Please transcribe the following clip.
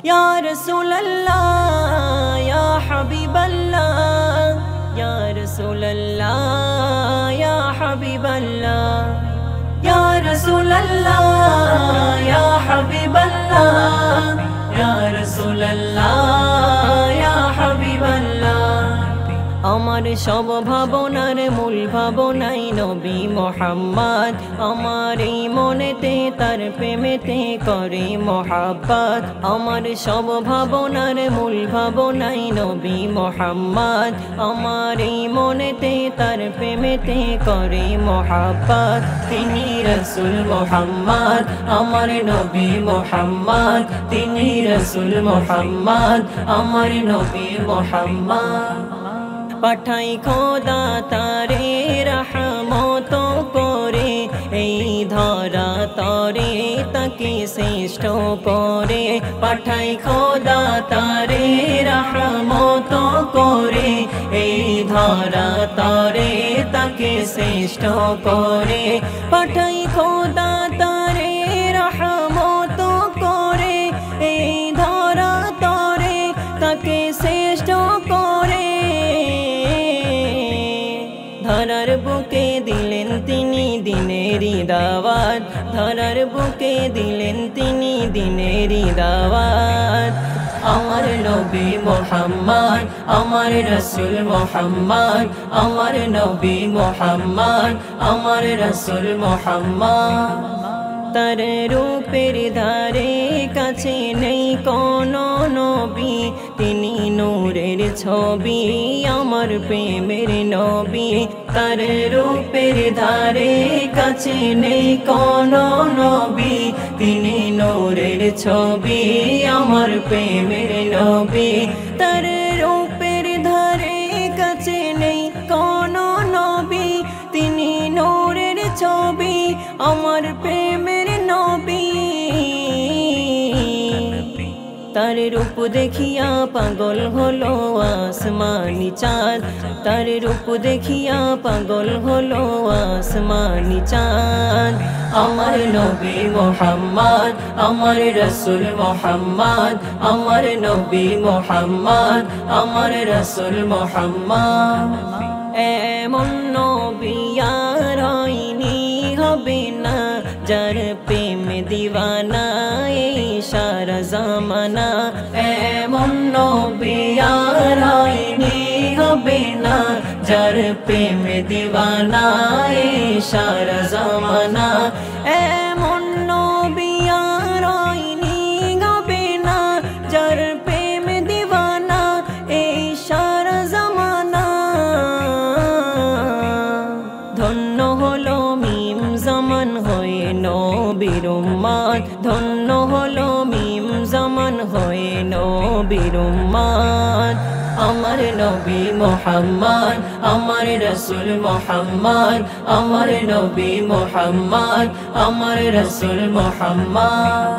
या रसूल अल्लाह या हबीब अल्लाह, या रसूल अल्लाह या हबीब अल्लाह, या रसूल अल्लाह या हबीब अल्लाह, या रसूल अल्लाह या हबीब अल्लाह। আমার সব ভাবনার মূল ভাবনাই নবী মুহাম্মদ, আমার এই মনেতে তার প্রেমেতে করে মহাব্বত। আমার সব ভাবনার মূল ভাবনাই নবী মুহাম্মদ, আমার এই মনেতে তার প্রেমেতে করে মহাব্বত। তিনি রাসূল মুহাম্মদ, আমার নবী মুহাম্মদ, তিনি রাসূল মুহাম্মদ, আমার নবী মুহাম্মদ। পাঠাই খোদা তারে রহমত করে, এই ধরা তরে তাকে শ্রেষ্ঠ করে। পাঠাই খোদা তারে রহমত করে, এই ধরা তরে তাকে শ্রেষ্ঠ করে। পাঠাই খোদা তারে রহমত করে, এই ধরা তরে তাকে শ্রেষ্ঠ করে। ধরার বুকে দিলেন তিনি দিনেরই দাওয়াত, ধরার বুকে দিলেন তিনি দিনেরই দাওয়াত। আমার নবী মুহাম্মদ, আমার রাসূল মুহাম্মদ, আমার নবী মুহাম্মদ, আমার রাসূল মুহাম্মদ। তার রূপের ধারে কাছে নেই কোনো নবী, তিনি নূরের ছবি আমার প্রেমের নবী। তার রূপের ধারে কাছে নেই কোনো নবী, তিনি নূরের ছবি আমার প্রেমের নবী। তার রূপের ধারে কাছে নেই কোনো নবী, তিনি নূরের ছবি আমার প্রেমের নবী। তার রূপ দেখিয়া পাগল হলো আসমানি চাঁদ, তার রূপ দেখিয়া পাগল হলো আসমানি চাঁদ। আমার নবী মুহাম্মদ, আমার রাসূল মুহাম্মদ, আমার নবী মুহাম্মদ, আমার রাসূল মুহাম্মদ। এমন নবী আর হয়নি হবে না, যার প্রেম দিওয়ানা এই সারা জামানা। এমন নবী আর হয়নি হবে না, যার প্রেম দিওয়ানা এই সারা জামানা। এমন নবী আর হয়নি হবে না, যার প্রেম দিওয়ানা এই সারা জামানা। ধন্য হলো মিম জামান হয়ে নবীর উম্মত, ধন্য হলো মিম জামান হয়ে নবীর উম্মত। আমার নবী মুহাম্মদ, আমার রাসূল মুহাম্মদ, আমার নবী মুহাম্মদ, আমার রাসূল মুহাম্মদ।